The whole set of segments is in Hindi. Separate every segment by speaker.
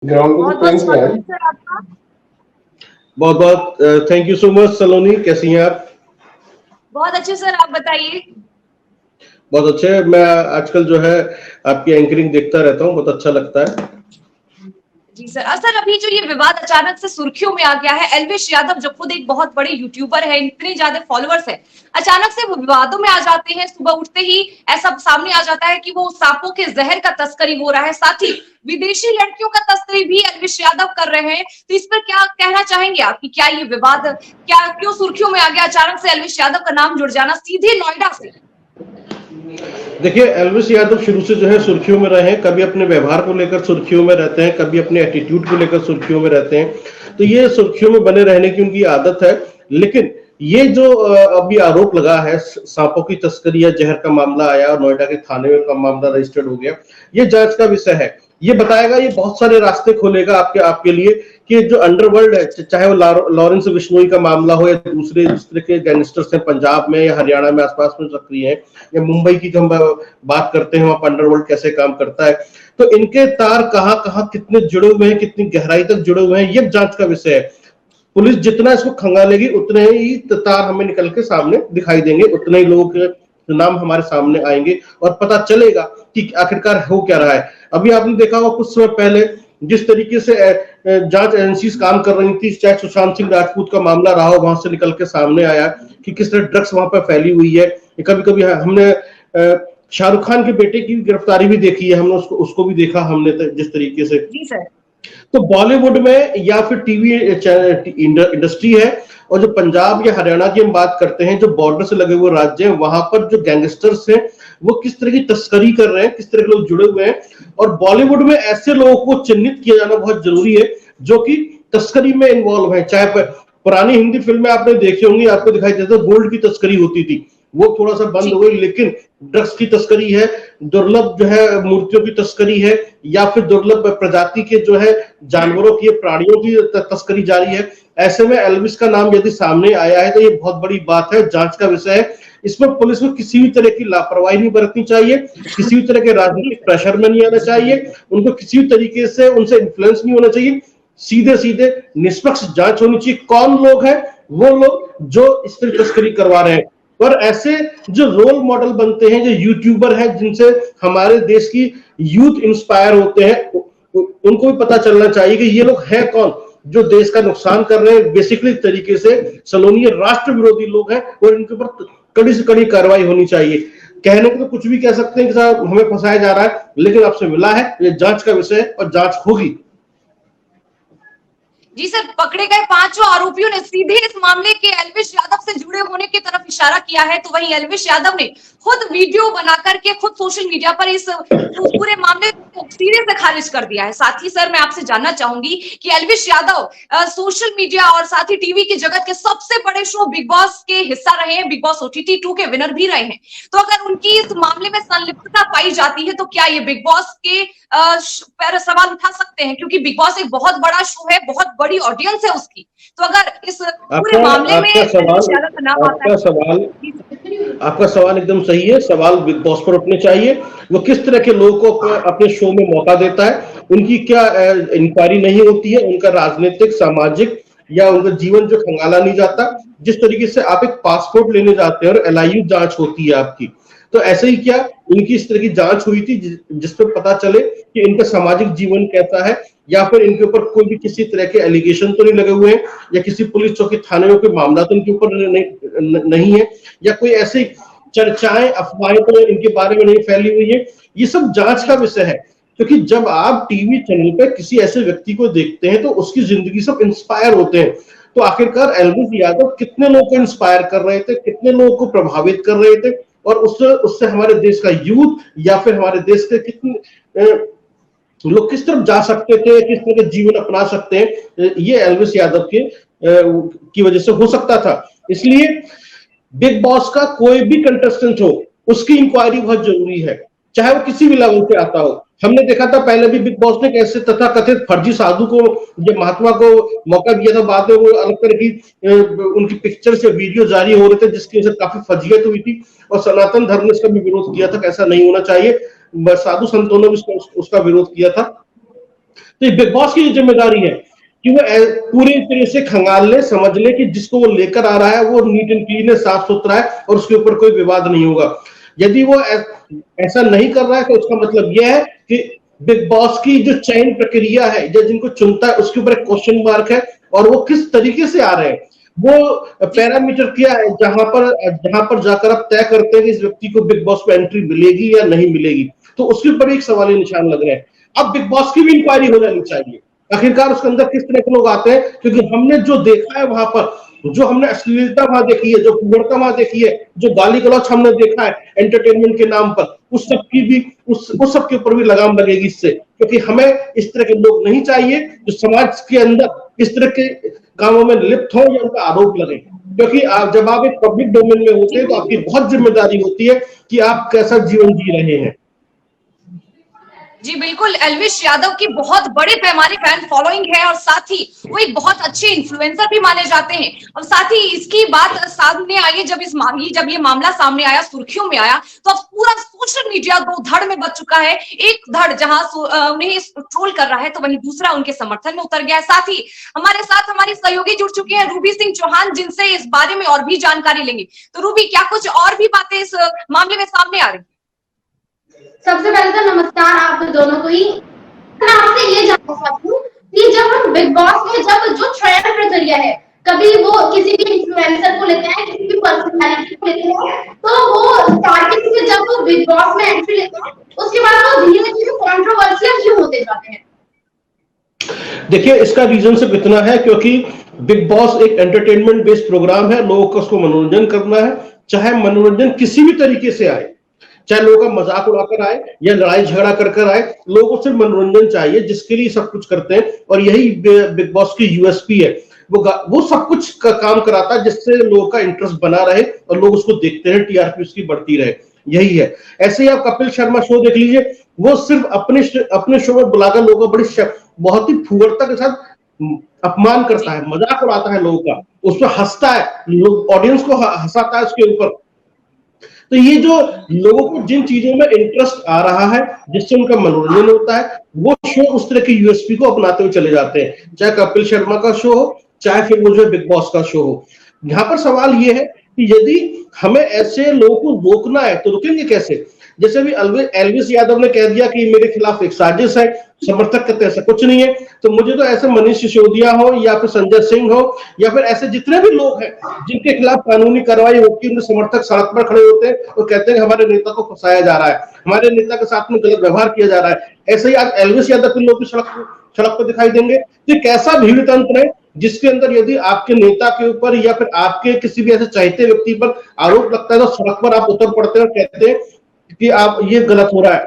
Speaker 1: ग्राउंड को तो
Speaker 2: बहुत बहुत
Speaker 1: फ्रेंड्स में है।
Speaker 2: स्वागत है सर आपका।
Speaker 3: बहुत बहुत थैंक यू सो मच सलोनी, कैसी हैं आप?
Speaker 2: बहुत अच्छे सर, आप बताइए।
Speaker 3: बहुत अच्छे। मैं आजकल जो है आपकी एंकरिंग देखता रहता हूँ, बहुत अच्छा लगता है।
Speaker 2: जी सर। सर अभी जो ये विवाद अचानक से सुर्खियों में आ गया है, एल्विश यादव जो खुद एक बहुत बड़े यूट्यूबर है, इतने ज्यादा फॉलोअर्स है, अचानक से वो विवादों में आ जाते हैं। सुबह उठते ही ऐसा सामने आ जाता है कि वो सांपों के जहर का तस्करी हो रहा है, साथ ही विदेशी लड़कियों का तस्करी भी एल्विश यादव कर रहे हैं। तो इस पर क्या कहना चाहेंगे आप कि क्या ये विवाद क्या क्यों सुर्खियों में आ गया, अचानक से एल्विश यादव का नाम जुड़ जाना सीधे नोएडा से?
Speaker 3: देखिए, एल्विस यादव शुरू से जो है सुर्खियों में रहे हैं। कभी अपने व्यवहार को लेकर सुर्खियों में रहते हैं, कभी अपने एटीट्यूड को लेकर सुर्खियों में रहते हैं। तो ये सुर्खियों में बने रहने की उनकी आदत है। लेकिन ये जो अभी आरोप लगा है, सांपों की तस्करी या जहर का मामला आया और नोएडा के थाने में का मामला रजिस्टर्ड हो गया, ये जांच का विषय है। ये बताएगा, ये बहुत सारे रास्ते खोलेगा आपके लिए कि जो अंडरवर्ल्ड है, चाहे वो लॉरेंस बिश्नोई का मामला हो या दूसरे जिस तरह के गैंगस्टर्स हैं पंजाब में या हरियाणा में आसपास में सक्रिय हैं, या मुंबई की जो हम बात करते हैं वहां पर अंडरवर्ल्ड कैसे काम करता है, तो इनके तार कहां कहां कितने जुड़े हुए हैं, कितनी गहराई तक जुड़े हुए हैं, ये जांच का विषय है। पुलिस जितना इसको खंगालेगी उतने ही तार हमें निकल के सामने दिखाई देंगे, उतने ही लोगों के नाम हमारे सामने आएंगे और पता चलेगा कि आखिरकार हो क्या रहा है। अभी आपने देखा होगा कुछ समय पहले जिस तरीके से जांच एजेंसीज काम कर रही थी, चाहे सुशांत सिंह राजपूत का मामला रहा हो, वहां से निकल के सामने आया कि किस तरह ड्रग्स वहां पर फैली हुई है। कभी कभी हमने शाहरुख खान के बेटे की गिरफ्तारी भी देखी है, हमने उसको भी देखा हमने जिस तरीके से।
Speaker 2: जी सर।
Speaker 3: तो बॉलीवुड में या फिर टीवी इंडस्ट्री है, और जो पंजाब या हरियाणा की हम बात करते हैं, जो बॉर्डर से लगे हुए राज्य हैं, वहां पर जो गैंगस्टर्स हैं वो किस तरह की तस्करी कर रहे हैं, किस तरह के लोग जुड़े हुए हैं। और बॉलीवुड में ऐसे लोगों को चिन्हित किया जाना बहुत जरूरी है जो कि तस्करी में इन्वॉल्व है। चाहे पुरानी हिंदी फिल्में आपने देखी होंगी, आपको दिखाई देता है गोल्ड की तस्करी होती थी, वो थोड़ा सा बंद हो गई, लेकिन ड्रग्स की तस्करी है, दुर्लभ जो है मूर्तियों की तस्करी है, या फिर दुर्लभ प्रजाति के जो है जानवरों की, प्राणियों की तस्करी जारी है। ऐसे में एल्विस का नाम यदि सामने आया है तो ये बहुत बड़ी बात है, जांच का विषय है। इसमें पुलिस को किसी भी तरह की लापरवाही नहीं बरतनी चाहिए, किसी भी तरह के राजनीतिक प्रेशर में नहीं आना चाहिए, उनको किसी भी तरीके से उनसे इन्फ्लुएंस नहीं होना चाहिए। सीधे सीधे निष्पक्ष जांच होनी चाहिए, कौन लोग हैं वो लोग जो इस तरह तस्करी करवा रहे हैं। और ऐसे जो रोल मॉडल बनते हैं, जो यूट्यूबर हैं जिनसे हमारे देश की यूथ इंस्पायर होते हैं, उनको भी पता चलना चाहिए कि ये लोग हैं कौन जो देश का नुकसान कर रहे हैं। बेसिकली तरीके से सलोनी राष्ट्र विरोधी लोग हैं और इनके ऊपर कड़ी से कड़ी कार्रवाई होनी चाहिए। कहने को तो कुछ भी कह सकते हैं कि साहब हमें फंसाया जा रहा है, लेकिन आपसे मिला है, ये जांच का विषय है और जांच होगी।
Speaker 2: जी सर, पकड़े गए पांचों आरोपियों ने सीधे इस मामले के एल्विश यादव से जुड़े होने की तरफ इशारा किया है। तो वहीं एल्विश यादव ने खुद वीडियो बनाकर के खुद सोशल मीडिया पर इस पूरे मामले को सीधे से खारिज कर दिया है। साथ ही सर मैं आपसे जानना चाहूंगी कि एल्विश यादव सोशल मीडिया और साथ ही टीवी की जगत के सबसे बड़े शो बिग बॉस के हिस्सा रहे हैं, बिग बॉस OTT 2 के विनर भी रहे हैं। तो अगर उनकी इस मामले में संलिप्तता पाई जाती है तो क्या ये बिग बॉस के पर सवाल उठा सकते हैं? क्योंकि बिग बॉस एक बहुत बड़ा शो है, बहुत बड़ी ऑडियंस है उसकी। तो अगर इस पूरे मामले में
Speaker 3: आपका सवाल एकदम सही है। सवाल बिग बॉस पर उठने चाहिए, वो किस तरह के लोगों को अपने शो में मौका देता है, उनकी क्या इंक्वायरी नहीं होती है, उनका राजनीतिक, सामाजिक या उनका जीवन जो खंगाला नहीं जाता। जिस तरीके से आप एक पासपोर्ट लेने जाते हैं और LIU जांच होती है आपकी, तो ऐसे ही क्या इनकी इस तरह की जांच हुई थी जिसपे पता चले कि इनका सामाजिक जीवन कैसा है, या फिर इनके ऊपर कोई भी किसी तरह के एलिगेशन तो नहीं लगे हुए हैं, या किसी पुलिस चौकी थाने में कोई मामला तो इनके ऊपर नहीं है, या कोई ऐसी चर्चाएं, अफवाहें तो इनके बारे में नहीं फैली हुई है। ये सब जांच का विषय है, क्योंकि जब आप टीवी चैनल पे किसी ऐसे व्यक्ति को देखते हैं तो उसकी जिंदगी सब इंस्पायर होते हैं। तो आखिरकार एल्विस यादव कितने लोगों को इंस्पायर कर रहे थे, कितने लोगों को प्रभावित कर रहे थे, और उससे हमारे देश का यूथ या फिर हमारे देश के कितने लोग किस तरफ जा सकते थे, किस तरह के जीवन अपना सकते हैं, ये एल्विस यादव की वजह से हो सकता था। इसलिए बिग बॉस का कोई भी कंटेस्टेंट हो, उसकी इंक्वायरी बहुत जरूरी है, चाहे वो किसी भी लेवल पे आता हो। हमने देखा था पहले भी बिग बॉस ने कैसे तथाकथित फर्जी साधु को, ये महात्मा को मौका दिया था, बाद में वो अलग तरह की उनकी पिक्चर से वीडियो जारी हो रहे थे जिसकी वजह से काफी फजीयत हुई थी, और सनातन धर्म ने इसका भी विरोध किया था, कैसा नहीं होना चाहिए। साधु संतों ने भी उसका विरोध किया था। तो ये बिग बॉस की जिम्मेदारी है कि वो पूरी तरह से खंगाल ले, समझ ले कि जिसको वो लेकर आ रहा है वो नीट एंड क्लीन है, साफ सुथरा है और उसके ऊपर कोई विवाद नहीं होगा। यदि वो ऐसा नहीं कर रहा है तो उसका मतलब यह है कि बिग बॉस की जो चयन प्रक्रिया है या जिनको चुनता है उसके ऊपर एक क्वेश्चन मार्क है, और वो किस तरीके से आ रहे हैं, वो पैरामीटर क्या है जहां पर जाकर आप तय करते हैं कि इस व्यक्ति को बिग बॉस में एंट्री मिलेगी या नहीं मिलेगी। तो उसके ऊपर एक सवाली निशान लग रहे हैं। अब बिग बॉस की भी इंक्वायरी हो जानी चाहिए, आखिरकार उसके अंदर किस तरह के लोग आते हैं, क्योंकि हमने जो देखा है वहां पर, जो हमने अश्लीलता वहां देखी है, जो कुवर्ता वहां देखी है, जो गाली गलौच हमने देखा है एंटरटेनमेंट के नाम पर, उस सब की भी उस सब के ऊपर भी लगाम लगेगी इससे, क्योंकि हमें इस तरह के लोग नहीं चाहिए जो समाज के अंदर इस तरह के कामों में लिप्त हो या उनका आरोप लगे। क्योंकि जब आप एक पब्लिक डोमेन में होते हैं तो आपकी बहुत जिम्मेदारी होती है कि आप कैसा जीवन जी रहे हैं।
Speaker 2: जी बिल्कुल, एल्विश यादव की बहुत बड़े पैमाने फैन फॉलोइंग है और साथ ही वो एक बहुत अच्छे इन्फ्लुएंसर भी माने जाते हैं। और साथ ही इसकी बात सामने आई जब जब ये मामला सामने आया, सुर्खियों में आया, तो अब पूरा सोशल मीडिया दो धड़ में बच चुका है। एक धड़ जहां उन्हें ट्रोल कर रहा है तो वहीं दूसरा उनके समर्थन में उतर गया है। साथ ही हमारे साथ हमारी सहयोगी जुड़ चुके हैं रूबी सिंह चौहान, जिनसे इस बारे में और भी जानकारी लेंगे। तो रूबी, क्या कुछ और भी बातें इस मामले में सामने आ रही?
Speaker 1: सबसे पहले तो नमस्कार आप दोनों को ही। मैं आपसे ये जानना चाहती हूँ कि जब हम बिग बॉस में जब जो चयन प्रक्रिया है, कभी वो किसी भी इन्फ्लुएंसर को लेते हैं, किसी भी पर्सनालिटी को लेते हैं, तो वो स्टार्टिंग से जब वो बिग बॉस में एंट्री लेते हैं उसके बाद वो धीरे धीरे कॉन्ट्रोवर्शियल क्यों होते जाते हैं?
Speaker 3: देखिए, इसका रीजन सिर्फ इतना है क्योंकि बिग बॉस एक एंटरटेनमेंट बेस्ड प्रोग्राम है, लोगों को उसको मनोरंजन करना है, चाहे मनोरंजन किसी भी तरीके से आए, चाहे लोगों का मजाक उड़ाकर आए या लड़ाई झगड़ा कर आए, लोगों को सिर्फ मनोरंजन चाहिए, जिसके लिए सब कुछ करते हैं। और यही बिग बॉस की यूएसपी है, वो सब कुछ का काम कराता है जिससे लोगों का इंटरेस्ट बना रहे और लोग उसको देखते हैं, टीआरपी उसकी बढ़ती रहे, यही है। ऐसे ही आप कपिल शर्मा शो देख लीजिए, वो सिर्फ अपने शो में बुलाकर लोगों को बहुत ही फुगरता के साथ अपमान करता है, मजाक उड़ाता है लोगों का, उस पर हंसता है, लोग ऑडियंस को हंसाता है उसके ऊपर। तो ये जो लोगों को जिन चीजों में इंटरेस्ट आ रहा है, जिससे उनका मनोरंजन होता है, वो शो उस तरह की यूएसपी को अपनाते हुए चले जाते हैं, चाहे कपिल शर्मा का शो हो, चाहे फिर वो जो बिग बॉस का शो हो। यहाँ पर सवाल ये है कि यदि हमें ऐसे लोगों को रोकना है तो रुकेंगे कैसे? जैसे भी एल्विस यादव ने कह दिया कि मेरे खिलाफ एक साजिश है, समर्थक कहते हैं ऐसा कुछ नहीं है। तो मुझे तो ऐसे मनीष सिसोदिया हो या फिर संजय सिंह हो या फिर ऐसे जितने भी लोग हैं जिनके खिलाफ कानूनी कार्रवाई होती है, उनके समर्थक सड़क पर खड़े होते हैं और कहते हैं कि हमारे नेता को फंसाया जा रहा है, हमारे नेता के साथ में गलत व्यवहार किया जा रहा है। ऐसे ही आज एल्विस यादव के लोग भी सड़क पर दिखाई देंगे। तो कैसा भीड़ तंत्र है जिसके अंदर यदि आपके नेता के ऊपर या फिर आपके किसी भी ऐसे चाहते व्यक्ति पर आरोप लगता है तो सड़क पर आप उतर पड़ते हैं और कहते हैं कि आप ये गलत हो रहा है।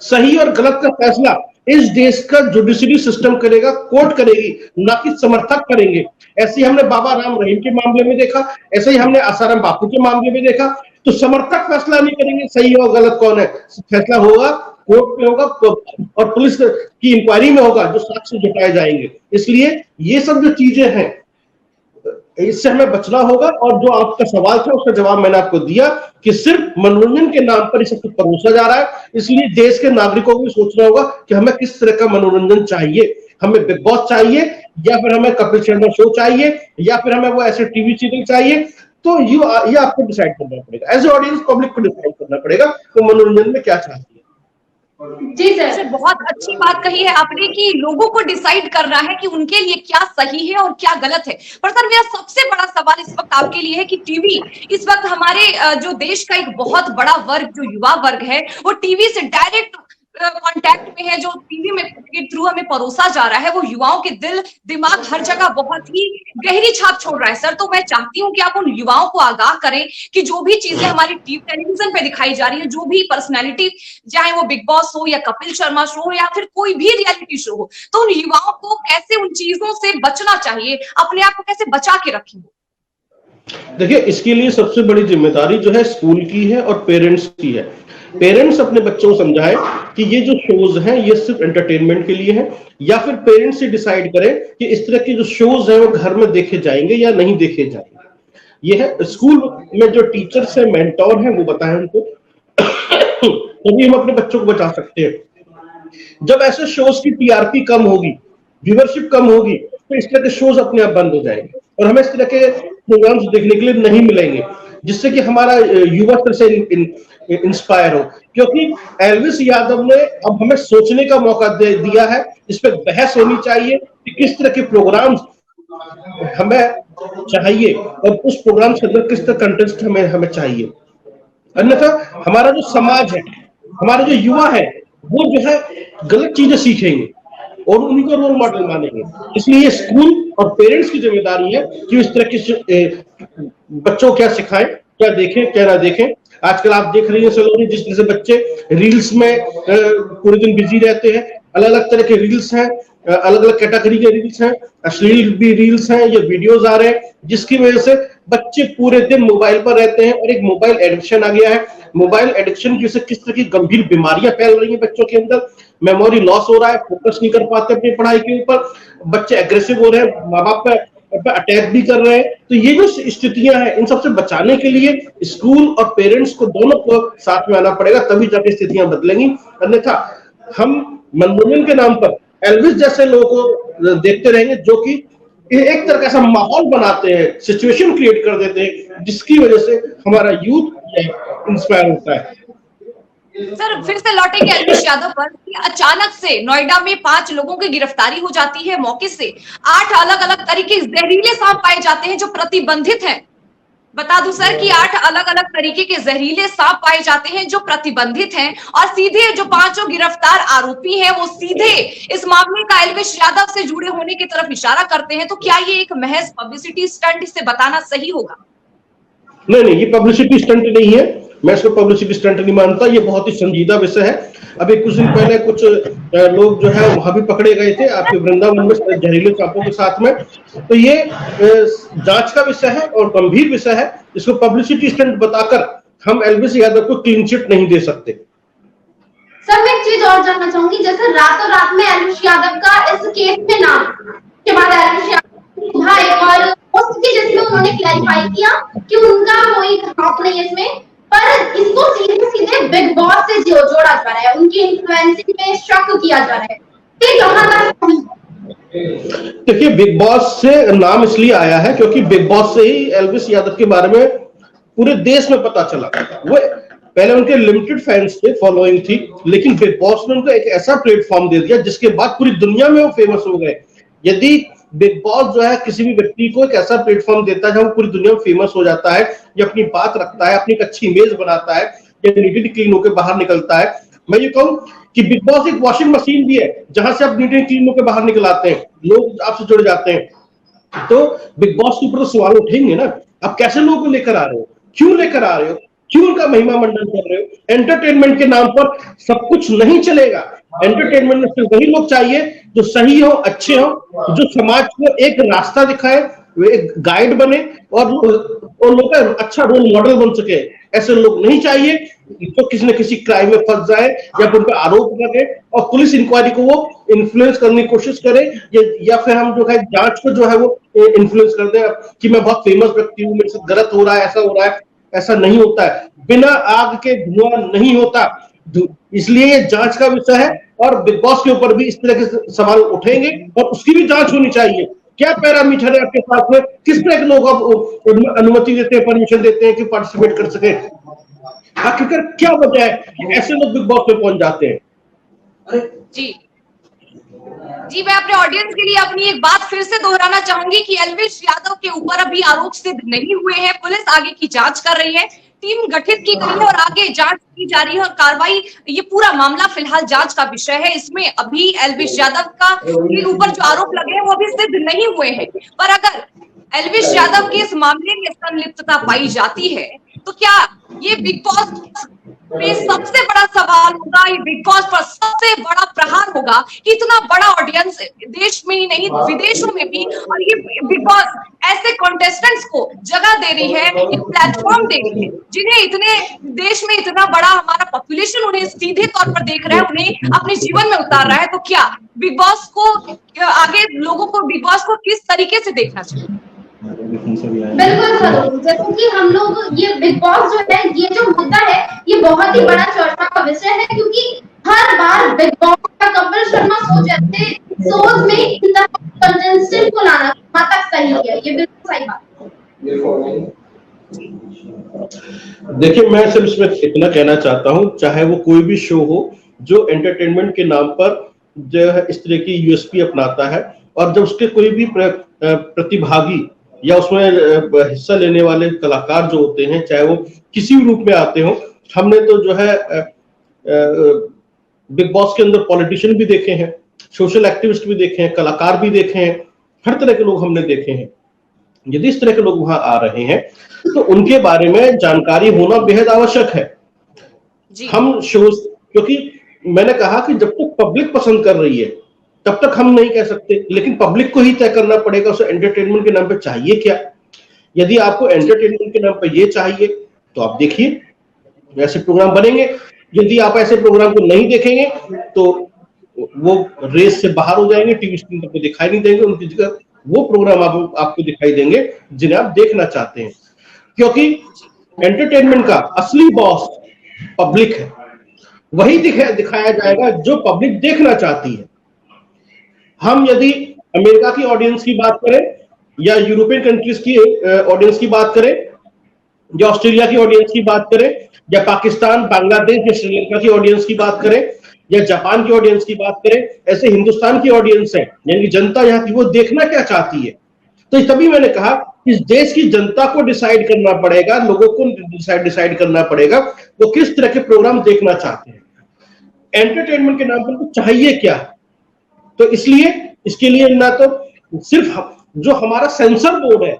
Speaker 3: सही और गलत का फैसला इस देश का जुडिशरी सिस्टम करेगा, कोर्ट करेगी, ना कि समर्थक करेंगे। ऐसे ही हमने बाबा राम रहीम के मामले में देखा, ऐसे ही हमने आसाराम बापू के मामले में देखा। तो समर्थक फैसला नहीं करेंगे सही और गलत कौन है, फैसला होगा कोर्ट में होगा और पुलिस की इंक्वायरी में होगा, जो साक्ष्य जुटाए जाएंगे। इसलिए ये सब जो चीजें हैं इससे हमें बचना होगा। और जो आपका सवाल था उसका जवाब मैंने आपको दिया कि सिर्फ मनोरंजन के नाम पर सब कुछ परोसा जा रहा है। इसलिए देश के नागरिकों को भी सोचना होगा कि हमें किस तरह का मनोरंजन चाहिए, हमें बिग बॉस चाहिए या फिर हमें कपिल शर्मा शो चाहिए या फिर हमें वो ऐसे टीवी सीरियल चाहिए। तो ये आपको डिसाइड करना पड़ेगा, एज ए ऑडियंस पब्लिक को डिसाइड करना पड़ेगा तो मनोरंजन में क्या चाहती है।
Speaker 2: जी सर, बहुत अच्छी बात कही है आपने कि लोगों को डिसाइड करना है कि उनके लिए क्या सही है और क्या गलत है। पर सर, मेरा सबसे बड़ा सवाल इस वक्त आपके लिए है कि टीवी इस वक्त हमारे जो देश का एक बहुत बड़ा वर्ग, जो युवा वर्ग है, वो टीवी से डायरेक्ट कांटेक्ट में है, जो टीवी में के थ्रू हमें परोसा जा रहा है, वो युवाओं के दिल दिमाग हर जगह बहुत ही गहरी छाप छोड़ रहा है। सर, तो मैं चाहती हूँ कि आप उन युवाओं को आगाह करें कि जो भी चीजें हमारी टेलीविजन पे दिखाई जा रही है, जो भी पर्सनैलिटी, चाहे वो बिग बॉस हो या कपिल शर्मा शो हो या फिर कोई भी रियलिटी शो हो, तो उन युवाओं को कैसे उन चीजों से बचना चाहिए, अपने आप को कैसे बचा के रखेंगे?
Speaker 3: देखिए, इसके लिए सबसे बड़ी जिम्मेदारी जो है स्कूल की है और पेरेंट्स की है। पेरेंट्स अपने बच्चों को समझाए कि ये जो शोज हैं ये सिर्फ एंटरटेनमेंट के लिए हैं, या फिर पेरेंट्स से डिसाइड करें कि इस तरह के जो शोज हैं वो घर में देखे जाएंगे या नहीं देखे जाएंगे। ये है स्कूल में जो टीचर्स हैं, मेंटोर हैं, वो बताएं उनको, तभी हम अपने बच्चों को बचा सकते हैं। जब ऐसे शोज की टीआरपी कम होगी, व्यूवरशिप कम होगी, तो इस तरह के शोज अपने आप बंद हो जाएंगे और हमें इस तरह के प्रोग्राम्स देखने के लिए नहीं मिलेंगे, जिससे कि हमारा युवा फिर से इंस्पायर हो। क्योंकि एल्विस यादव ने अब हमें सोचने का मौका दिया है, इस पर बहस होनी चाहिए कि किस तरह के प्रोग्राम्स हमें चाहिए और उस प्रोग्राम के अंदर किस तरह कंटेंट हमें चाहिए। अन्यथा हमारा जो समाज है, हमारे जो युवा है, वो जो है गलत चीजें सीखेंगे और उनको रोल मॉडल मानेंगे। इसलिए ये स्कूल और पेरेंट्स की जिम्मेदारी है कि इस तरह के बच्चों को क्या सिखाएं, क्या देखें, क्या ना देखें। आजकल आप देख रही हैं सलोनी, जिस तरह से बच्चे रील्स में पूरे दिन बिजी रहते हैं, अलग अलग तरह के रील्स हैं, अलग अलग कैटेगरी के रील्स हैं, अश्लील भी रील्स हैं, ये वीडियोस आ रहे हैं, जिसकी वजह से बच्चे पूरे दिन मोबाइल पर रहते हैं और एक मोबाइल एडिक्शन आ गया है। मोबाइल एडिक्शन की वजह से किस तरह की गंभीर बीमारियां फैल रही हैं बच्चों के अंदर, मेमोरी लॉस हो रहा है, फोकस नहीं कर पाते अपनी पढ़ाई के ऊपर, बच्चे एग्रेसिव हो रहे हैं, माँ बाप पे अटैक भी कर रहे हैं। तो ये जो स्थितियां हैं, इन सबसे बचाने के लिए स्कूल और पेरेंट्स को दोनों को साथ में आना पड़ेगा, तभी जाके स्थितियां बदलेंगी। अन्यथा हम मनोरंजन के नाम पर एल्विस जैसे लोगों को देखते रहेंगे, जो कि एक तरह का ऐसा माहौल बनाते हैं, सिचुएशन क्रिएट कर देते हैं, जिसकी वजह से हमारा यूथ इंस्पायर होता है।
Speaker 2: सर फिर से लौटेंगे एल्विस यादव पर। अचानक से नोएडा में 5 लोगों की गिरफ्तारी हो जाती है, मौके से 8 अलग अलग तरीके जहरीले सांप पाए जाते हैं जो प्रतिबंधित हैं। बता दूं सर कि 8 अलग अलग तरीके के जहरीले सांप पाए जाते हैं जो प्रतिबंधित हैं, और सीधे जो 5 गिरफ्तार आरोपी हैं वो सीधे इस मामले का एल्विस यादव से जुड़े होने की तरफ इशारा करते हैं। तो क्या ये एक महज पब्लिसिटी स्टंट, इसे बताना सही होगा?
Speaker 3: नहीं, ये पब्लिसिटी स्टंट नहीं है, मैं इसको पब्लिसिटी स्टंट नहीं मानता। ये बहुत ही संजीदा विषय है। अभी कुछ दिन पहले कुछ लोग जो है वहां भी पकड़े गए थे आपके वृंदावन में जहरीले सांपों के साथ में। तो ये जांच का विषय है और गंभीर विषय है। इसको पब्लिसिटी स्टंट बताकर हम एल्विस यादव को क्लीन चिट नहीं दे सकते।
Speaker 1: सर मैं एक चीज और जानना चाहूंगी, जैसे रातों रात में एल्विस यादव का इस केस में नाम के बाद एल्विस यादव भाई और उसके जिसमें उन्होंने क्लैरिफाई किया कि उनका कोई हाथ नहीं है इसमें, पर इसको सीधे सीधे बिग बॉस से जोड़ा जा रहा है, उनकी इन्फ्लुएंसिंग में शक किया जा रहा है। ये कहां तक?
Speaker 3: देखिए, बिग बॉस से नाम इसलिए आया है क्योंकि बिग बॉस से ही एल्विस यादव के बारे में पूरे देश में पता चला। वो पहले उनके लिमिटेड फैंस थे, फॉलोइंग थी, लेकिन बिग बॉस ने उनको एक ऐसा प्लेटफॉर्म दे दिया जिसके बाद पूरी दुनिया में वो फेमस हो गए। यदि बिग बॉस जो है किसी भी व्यक्ति को एक ऐसा प्लेटफॉर्म देता है जहां वो पूरी दुनिया में फेमस हो जाता है, या अपनी बात रखता है, अपनी एक अच्छी इमेज बनाता है, या नीट क्लीन होकर बाहर निकलता है। मैं ये कहूं कि बिग बॉस एक वॉशिंग मशीन भी है जहां से आप नीट क्लीन होकर बाहर निकल आते हैं, लोग आपसे जुड़ जाते हैं। तो बिग बॉस के ऊपर तो सवाल उठेंगे ना, आप कैसे लोगों को लेकर आ रहे हो, क्यों लेकर आ रहे हो, क्यों उनका महिमा मंडन कर रहे हो। एंटरटेनमेंट के नाम पर सब कुछ नहीं चलेगा। एंटरटेनमेंट में सिर्फ वही लोग चाहिए जो सही हो, अच्छे हो, जो समाज को एक रास्ता दिखाए, वे एक गाइड बने और लोगों का अच्छा रोल मॉडल बन सके। ऐसे लोग नहीं चाहिए तो किसी न किसी क्राइम में फंस जाए या फिर उन पर आरोप लगे और पुलिस इंक्वायरी को वो इन्फ्लुएंस करने की कोशिश करे, या फिर हम जो है जांच को जो है वो इन्फ्लुएंस कर दे कि मैं बहुत फेमस व्यक्ति हूँ, मेरे साथ गलत हो रहा है, ऐसा हो रहा है। ऐसा नहीं होता है, बिना आग के धुआं नहीं होता। इसलिए ये जांच का विषय है और बिग बॉस के ऊपर भी इस तरह के सवाल उठेंगे और उसकी भी जांच होनी चाहिए। क्या पैरामीटर है आपके साथ में, किस तरह के लोग आप अनुमति देते हैं, परमिशन देते हैं कि पार्टिसिपेट कर सके, आखिरकार क्या वजह है कि ऐसे लोग बिग बॉस में पहुंच जाते हैं।
Speaker 2: जी, मैं अपने ऑडियंस के लिए अपनी एक बात फिर से दोहराना चाहूंगी कि एल्विस यादव के ऊपर अभी आरोप सिद्ध नहीं हुए हैं। पुलिस आगे की जांच कर रही है, टीम गठित की गई है और आगे जांच की जा रही है और कार्रवाई, ये पूरा मामला फिलहाल जांच का विषय है। इसमें अभी एल्विस यादव का के ऊपर जो आरोप लगे हैं वो अभी सिद्ध नहीं हुए हैं। पर अगर एल्विस यादव के इस मामले में संलिप्तता पाई जाती है तो क्या ये बिग बॉस में सबसे बड़ा सवाल होगा, ये बिग बॉस पर सबसे बड़ा प्रहार होगा कि इतना बड़ा ऑडियंस देश में ही नहीं विदेशों में भी, और ये बिग बॉस ऐसे कॉन्टेस्टेंट्स को जगह दे रही है, एक प्लेटफॉर्म दे रही है जिन्हें इतने देश में इतना बड़ा हमारा पॉपुलेशन उन्हें सीधे तौर पर देख रहा है, उन्हें अपने जीवन में उतार रहा है। तो क्या बिग बॉस को आगे लोगों को बिग बॉस को किस तरीके से देखना चाहिए?
Speaker 1: बिल्कुल सर, जैसे कि हम लोग ये बिग बॉस जो है, ये जो मुद्दा है, ये बहुत ही बड़ा चर्चा का विषय है, क्योंकि हर बार बिग बॉस का कपिल शर्मा शो जैसे शोज में इन तरह कंटेस्टेंट को लाना कहाँ तक सही है? ये बिल्कुल सही बात है।
Speaker 3: देखिए, मैं सिर्फ इसमें इतना कहना चाहता हूं, चाहे वो कोई भी शो हो जो एंटरटेनमेंट के नाम पर जो है इस तरह की यूएसपी अपनाता है, और जब उसके कोई भी प्रतिभागी या उसमें हिस्सा लेने वाले कलाकार जो होते हैं, चाहे वो किसी भी रूप में आते हो, हमने तो जो है बिग बॉस के अंदर पॉलिटिशियन भी देखे हैं, सोशल एक्टिविस्ट भी देखे हैं, कलाकार भी देखे हैं, हर तरह के लोग हमने देखे हैं। यदि इस तरह के लोग वहां आ रहे हैं तो उनके बारे में जानकारी होना बेहद आवश्यक है। हम शोज, क्योंकि मैंने कहा कि जब तक पब्लिक पसंद कर रही है तब तक हम नहीं कह सकते, लेकिन पब्लिक को ही तय करना पड़ेगा उसे एंटरटेनमेंट के नाम पे चाहिए क्या। यदि आपको एंटरटेनमेंट के नाम पे ये चाहिए तो आप देखिए, ऐसे प्रोग्राम बनेंगे। यदि आप ऐसे प्रोग्राम को नहीं देखेंगे तो वो रेस से बाहर हो जाएंगे, टीवी स्क्रीन पर दिखाई नहीं देंगे, उनकी जगह वो प्रोग्राम आपको दिखाई देंगे जिन्हें आप देखना चाहते हैं। क्योंकि एंटरटेनमेंट का असली बॉस पब्लिक है, वही दिखाया जाएगा जो पब्लिक देखना चाहती है। हम यदि अमेरिका की ऑडियंस की बात करें या यूरोपियन कंट्रीज की ऑडियंस की बात करें या ऑस्ट्रेलिया की ऑडियंस की बात करें या पाकिस्तान, बांग्लादेश या श्रीलंका की ऑडियंस की बात करें या जापान की ऑडियंस की बात करें, ऐसे हिंदुस्तान की ऑडियंस है, यानी जनता यहाँ की, वो देखना क्या चाहती है। तो तभी मैंने कहा इस देश की जनता को डिसाइड करना पड़ेगा, लोगों को डिसाइड करना पड़ेगा वो किस तरह के प्रोग्राम देखना चाहते हैं। एंटरटेनमेंट के नाम पर तो चाहिए क्या। तो इसलिए इसके लिए ना तो सिर्फ जो हमारा सेंसर बोर्ड है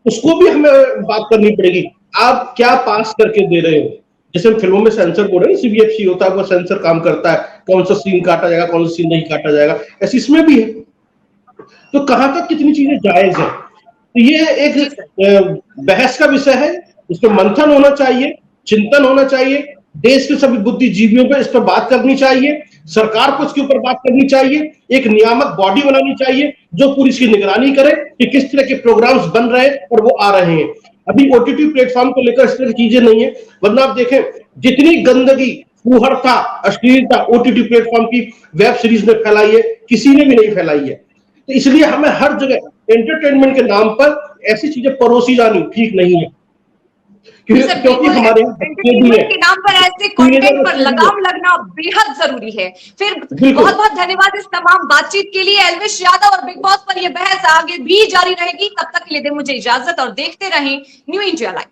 Speaker 3: उसको भी हमें बात करनी पड़ेगी, आप क्या पास करके दे रहे हो। जैसे फिल्मों में सेंसर बोर्ड है, सीबीएफसी होता है, वो सेंसर काम करता है, कौन सा सीन काटा जाएगा, कौन सा सीन नहीं काटा जाएगा, ऐसे इसमें भी है। तो कहां तक कितनी चीजें जायज है, तो ये एक बहस का विषय है, इस पर मंथन होना चाहिए, चिंतन होना चाहिए, देश के सभी बुद्धिजीवियों पर इस पर बात करनी चाहिए, सरकार को इसके ऊपर बात करनी चाहिए, एक नियामक बॉडी बनानी चाहिए जो पूरी इसकी निगरानी करे कि किस तरह के प्रोग्राम्स बन रहे हैं और वो आ रहे हैं। अभी ओटीटी प्लेटफॉर्म को लेकर इस तरह की चीजें नहीं है, वरना आप देखें जितनी गंदगी, फूहड़ता, अश्लीलता ओटीटी प्लेटफॉर्म की वेब सीरीज में फैलाई है, किसी ने भी नहीं फैलाई है। तो इसलिए हमें हर जगह एंटरटेनमेंट के नाम पर ऐसी चीजें परोसी जानी ठीक नहीं है, क्योंकि हमारे
Speaker 2: एंटरटेनमेंट के नाम पर ऐसे कंटेंट पर लगाम लगना बेहद जरूरी है। फिर बहुत बहुत धन्यवाद इस तमाम बातचीत के लिए। एल्विश यादव और बिग बॉस पर यह बहस आगे भी जारी रहेगी, तब तक के लिए दे मुझे इजाजत और देखते रहें न्यू इंडिया लाइव।